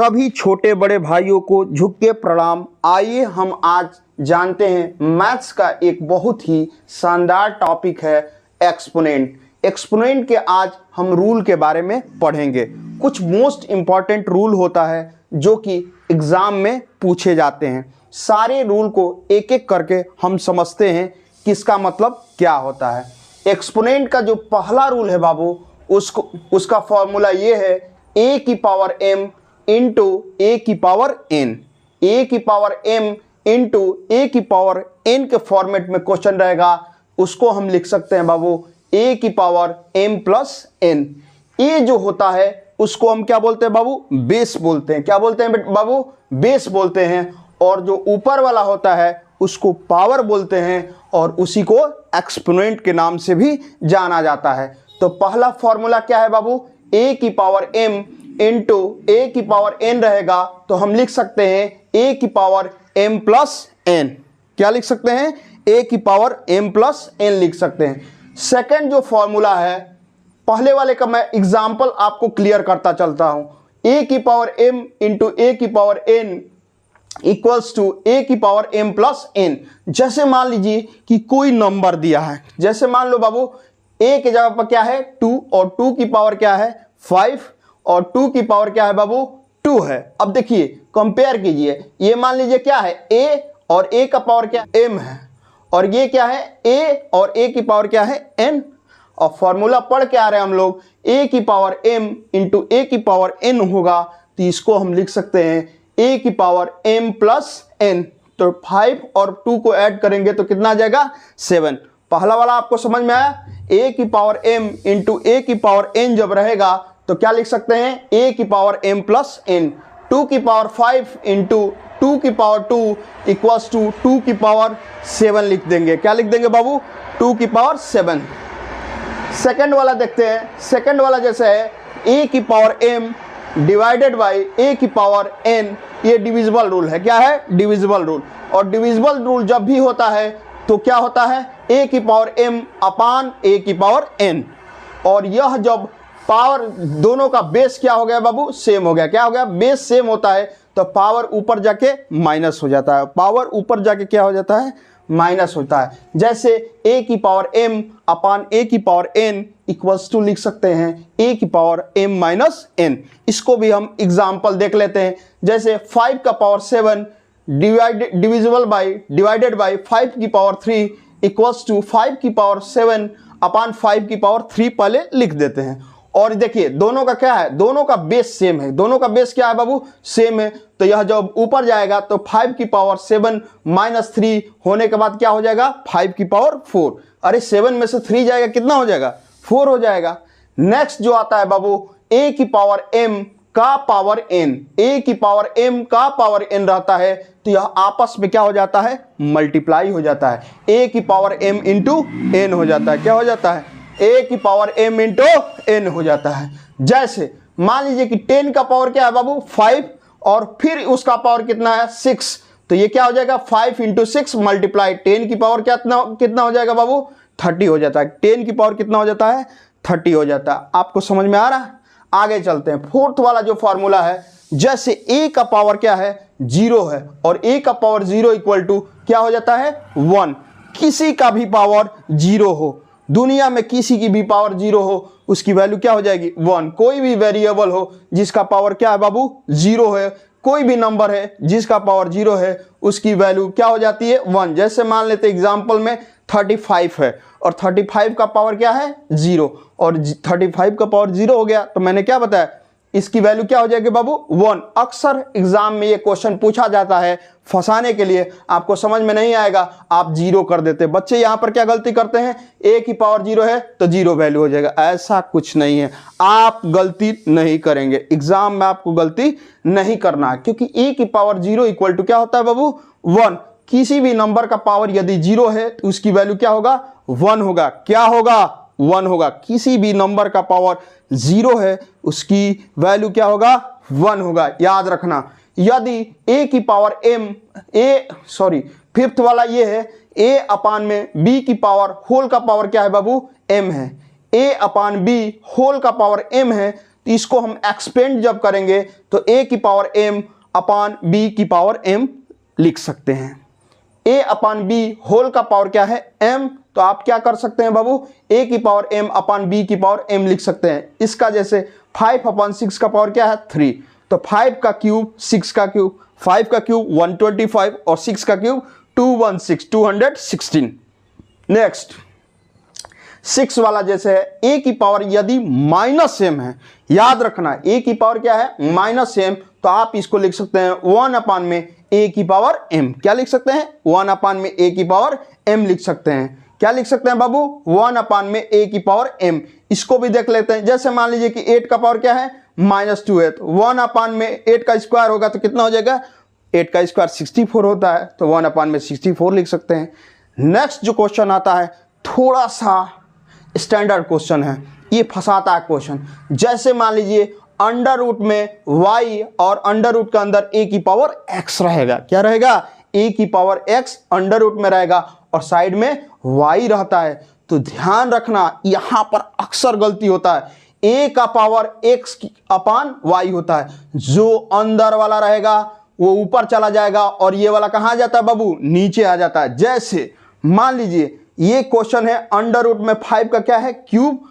सभी छोटे बड़े भाइयों को झुक के प्रणाम। आइए हम आज जानते हैं मैथ्स का एक बहुत ही शानदार टॉपिक है एक्सपोनेंट। एक्सपोनेंट के आज हम रूल के बारे में पढ़ेंगे। कुछ मोस्ट इम्पॉर्टेंट रूल होता है जो कि एग्ज़ाम में पूछे जाते हैं। सारे रूल को एक एक करके हम समझते हैं कि इसका मतलब क्या होता है। एक्सपोनेंट का जो पहला रूल है बाबू, उसका फॉर्मूला ये है a की पावर m इंटू ए की पावर n। a की पावर m इंटू ए की पावर n के फॉर्मेट में क्वेश्चन रहेगा, उसको हम लिख सकते हैं बाबू a की पावर m प्लस n। ये जो होता है उसको हम क्या बोलते हैं बाबू? बेस बोलते हैं। क्या बोलते हैं बाबू? बेस बोलते हैं। और जो ऊपर वाला होता है उसको पावर बोलते हैं और उसी को एक्सपोनेंट के नाम से भी जाना जाता है। तो पहला फॉर्मूला क्या है बाबू? a की पावर m इंटू ए की पावर n रहेगा, तो हम लिख सकते हैं a की पावर m प्लस n। क्या लिख सकते हैं? a की पावर m प्लस n लिख सकते हैं। सेकंड जो फॉर्मूला है, पहले वाले का मैं एग्जाम्पल आपको क्लियर करता चलता हूं। a की पावर m इंटू ए की पावर n इक्वल्स टू ए की पावर m प्लस n। जैसे मान लीजिए कि कोई नंबर दिया है, जैसे मान लो बाबू a की जगह पर क्या है? 2, और 2 की पावर क्या है? 5, और 2 की पावर क्या है बाबू? 2 है। अब देखिए कंपेयर कीजिए, ये मान लीजिए क्या है? a, और a का पावर क्या? m है, और ये क्या है? a, और a की पावर क्या है? n। और फॉर्मूला पढ़ के आ रहे हैं हम लोग, a की पावर m इंटू ए की पावर n होगा, तो इसको हम लिख सकते हैं a की पावर m प्लस n। तो 5 और 2 को ऐड करेंगे तो कितना आ जाएगा? 7। पहला वाला आपको समझ में आया? a की पावर m इंटू ए की पावर n जब रहेगा तो क्या लिख सकते हैं? a की पावर m प्लस n। 2 की पावर 5 इंटू 2 की पावर 2 इक्वल्स टू 2 की पावर 7 लिख देंगे। क्या लिख देंगे बाबू? 2 की पावर 7। सेकंड वाला देखते हैं। सेकंड वाला जैसे है a की power m divided by a की पावर n। ये डिविजिबल रूल है। क्या है? Divisible rule. और डिविजिबल रूल जब भी होता है तो क्या होता है? a की पावर m अपान a की पावर n। और यह जब पावर दोनों का बेस क्या हो गया बाबू? सेम हो गया। क्या हो गया? बेस सेम होता है तो पावर ऊपर जाके माइनस हो जाता है। पावर ऊपर जाके क्या हो जाता है? माइनस होता है। जैसे a की पावर m अपान a की पावर n इक्वल्स टू लिख सकते हैं a की पावर m माइनस n। इसको भी हम एग्जाम्पल देख लेते हैं। जैसे 5 का पावर 7 डिवाइडेड बाई 5 की पावर 3 इक्वल्स टू 5 की पावर 7 अपान 5 की पावर 3 पहले लिख देते हैं। और देखिए दोनों का क्या है? दोनों का बेस सेम है। दोनों का बेस क्या है बाबू? सेम है। तो यह जब ऊपर जाएगा तो 5 की पावर 7 माइनस 3 होने के बाद क्या हो जाएगा? 5 की पावर 4। अरे 7 में से 3 जाएगा, कितना हो जाएगा? 4 हो जाएगा। नेक्स्ट जो आता है बाबू a की पावर m का पावर n। a की पावर m का पावर n रहता है तो यह आपस में क्या हो जाता है? मल्टीप्लाई हो जाता है। a की पावर m इंटू n हो जाता है। क्या हो जाता है? a की पावर m इंटू n हो जाता है। जैसे मान लीजिए कि 10 का पावर क्या है बाबू? 5, और फिर उसका पावर कितना है? 6। तो ये क्या हो जाएगा? 5 इंटू 6 मल्टीप्लाई 10 की पावर कितना हो जाएगा बाबू? 30 हो जाता है। 10 की पावर कितना हो जाता है? 30 हो जाता है। आपको समझ में आ रहा है? आगे चलते हैं। फोर्थ वाला जो फॉर्मूला है, जैसे a का पावर क्या है? 0 है, और a का पावर 0 इक्वल टू क्या हो जाता है? 1। किसी का भी पावर 0 हो, दुनिया में किसी की भी पावर 0 हो, उसकी वैल्यू क्या हो जाएगी? 1। कोई भी वेरिएबल हो जिसका पावर क्या है बाबू? 0 है, कोई भी नंबर है जिसका पावर 0 है, उसकी वैल्यू क्या हो जाती है? 1। जैसे मान लेते एग्जाम्पल में 35 है, और 35 का पावर क्या है? 0, और 35 का पावर 0 हो गया तो मैंने क्या बताया? इसकी वैल्यू क्या हो जाएगी बाबू? 1। अक्सर एग्जाम में ये क्वेश्चन पूछा जाता है फंसाने के लिए। आपको समझ में नहीं आएगा, आप 0 कर देते। बच्चे यहाँ पर क्या गलती करते हैं? a की पावर 0 है तो 0 वैल्यू हो जाएगा। ऐसा कुछ नहीं है, आप गलती नहीं करेंगे। एग्जाम में आपको गलती नहीं करना है, क्योंकि a की पावर 0 इक्वल टू क्या होता है बाबू? 1। किसी भी नंबर का पावर यदि 0 है तो उसकी वैल्यू क्या होगा? 1 होगा। क्या होगा? 1 होगा। किसी भी नंबर का पावर 0 है उसकी वैल्यू क्या होगा? 1 होगा। याद रखना। यदि a की पावर फिफ्थ वाला ये है, a अपान में b की पावर होल का पावर क्या है बाबू? m है। a अपान b होल का पावर m है, तो इसको हम एक्सपेंड जब करेंगे तो a की पावर m अपान b की पावर m लिख सकते हैं। a अपान b होल का पावर क्या है m, तो आप क्या कर सकते हैं बाबू, a की पावर m अपान b की पावर m लिख सकते हैं। इसका जैसे 5 अपान 6 का पावर क्या है 3, तो 5 का क्यूब 6 का क्यूब, 5 का क्यूब 125 और 6 का क्यूब 216। नेक्स्ट 6 वाला जैसे है a की पावर यदि माइनस m है, याद रखना a की पावर क्या है माइनस m, तो आप इसको लिख सकते हैं 1 अपान में a की पावर m। क्या लिख सकते हैं 1 अपान में a की पावर m लिख सकते हैं। क्या लिख सकते हैं बाबू 1 अपान में a की पावर m। इसको भी देख लेते हैं, जैसे मान लीजिए कि 8 का पावर क्या है -2 है, तो 1 अपान में 8 का स्क्वायर होगा तो कितना हो जाएगा, 8 का स्क्वायर 64 होता है, तो 1 अपान में 64 लिख सकते हैं। नेक्स्ट जो क्वेश्चन आता है थोड़ा सा स्टैंडर्ड क्वेश्चन है, ये फंसाता है क्वेश्चन। जैसे मान लीजिए अंडर रूट में y और अंडर रूट के अंदर a की पावर x रहेगा, क्या रहेगा a की पावर x अंडर रूट में रहेगा और साइड में y रहता है। तो ध्यान रखना यहां पर अक्सर गलती होता है, a का पावर x अपान y होता है, जो अंदर वाला रहेगा वो ऊपर चला जाएगा और ये वाला कहां जाता है बाबू, नीचे आ जाता है। जैसे मान लीजिए ये क्वेश्चन है अंडर रूट में 5 का क्या है क्यूब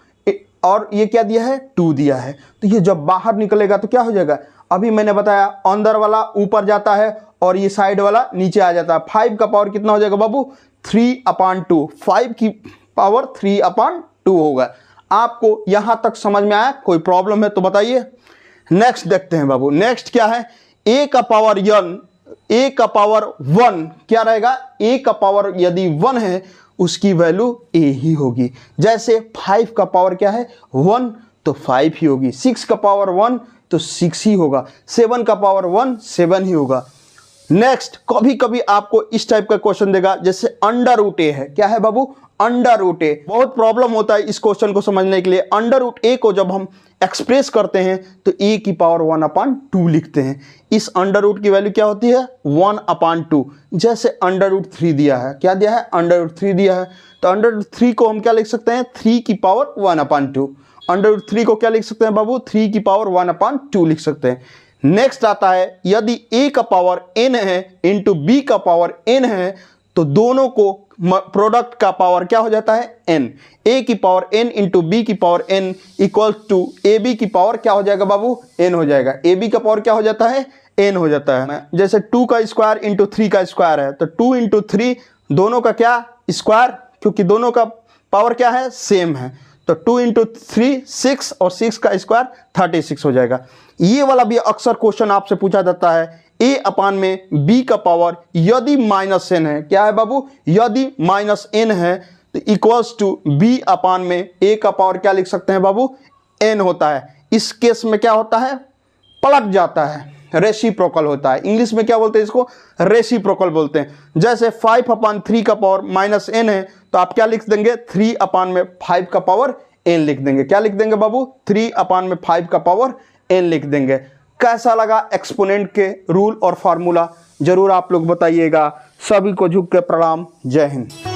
और ये क्या दिया है 2 दिया है, तो ये जब बाहर निकलेगा तो क्या हो जाएगा, अभी मैंने बताया अंदर वाला ऊपर जाता है और ये साइड वाला नीचे आ जाता है। 5 का पावर कितना हो जाएगा बाबू 3/2, 5 की पावर 3/2 होगा। आपको यहां तक समझ में आया, कोई प्रॉब्लम है तो बताइए। नेक्स्ट देखते हैं बाबू, नेक्स्ट क्या है a का पावर a का पावर 1 क्या रहेगा, a का पावर यदि 1 है उसकी वैल्यू a ही होगी। जैसे 5 का पावर क्या है 1 तो 5 ही होगी, 6 का पावर 1 तो 6 ही होगा, 7 का पावर 1 7 ही होगा। नेक्स्ट कभी कभी आपको इस टाइप का क्वेश्चन देगा, जैसे अंडर रूट ए है, क्या है बाबू अंडर रूट ए। बहुत प्रॉब्लम होता है इस क्वेश्चन को समझने के लिए। अंडर रूट ए को जब हम एक्सप्रेस करते हैं तो a की पावर 1/2 लिखते हैं। इस अंडर रूट की वैल्यू क्या होती है 1/2। जैसे अंडर रूट 3 दिया है, क्या दिया है अंडर रूट 3 दिया है, तो अंडर रूट 3 को हम क्या लिख सकते हैं 3 की पावर 1/2। अंडर रूट 3 को क्या लिख सकते हैं बाबू 3 की पावर 1/2 लिख सकते हैं। नेक्स्ट आता है यदि a का पावर n है इंटू b का पावर n है, तो दोनों को प्रोडक्ट का पावर क्या हो जाता है n। a की पावर n इंटू b की power n equal to ab की पावर क्या हो जाएगा बाबू n हो जाएगा। ab का पावर क्या हो जाता है n हो जाता है। जैसे 2 का स्क्वायर इंटू 3 का स्क्वायर है, तो 2 इंटू 3 दोनों का क्या स्क्वायर, क्योंकि दोनों का पावर क्या है सेम है, तो 2 इंटू 3 6 और 6 का स्क्वायर 36 हो जाएगा। ये वाला भी अक्सर क्वेश्चन आपसे पूछा जाता है, a अपान में b का पावर यदि -n है, क्या है बाबू यदि -n है तो इक्वल्स टू b अपान में a का पावर क्या लिख सकते हैं बाबू n होता है। इस केस में क्या होता है पलट जाता है, रेसिप्रोकल होता है। इंग्लिश में क्या बोलते हैं इसको रेसिप्रोकल बोलते हैं। जैसे 5/3 का पावर -n है, तो आप क्या लिख देंगे 3/5 का पावर n लिख देंगे। क्या लिख देंगे बाबू 3/5 का पावर n लिख देंगे। कैसा लगा एक्सपोनेंट के रूल और फार्मूला, जरूर आप लोग बताइएगा। सभी को झुक के प्रणाम, जय हिंद।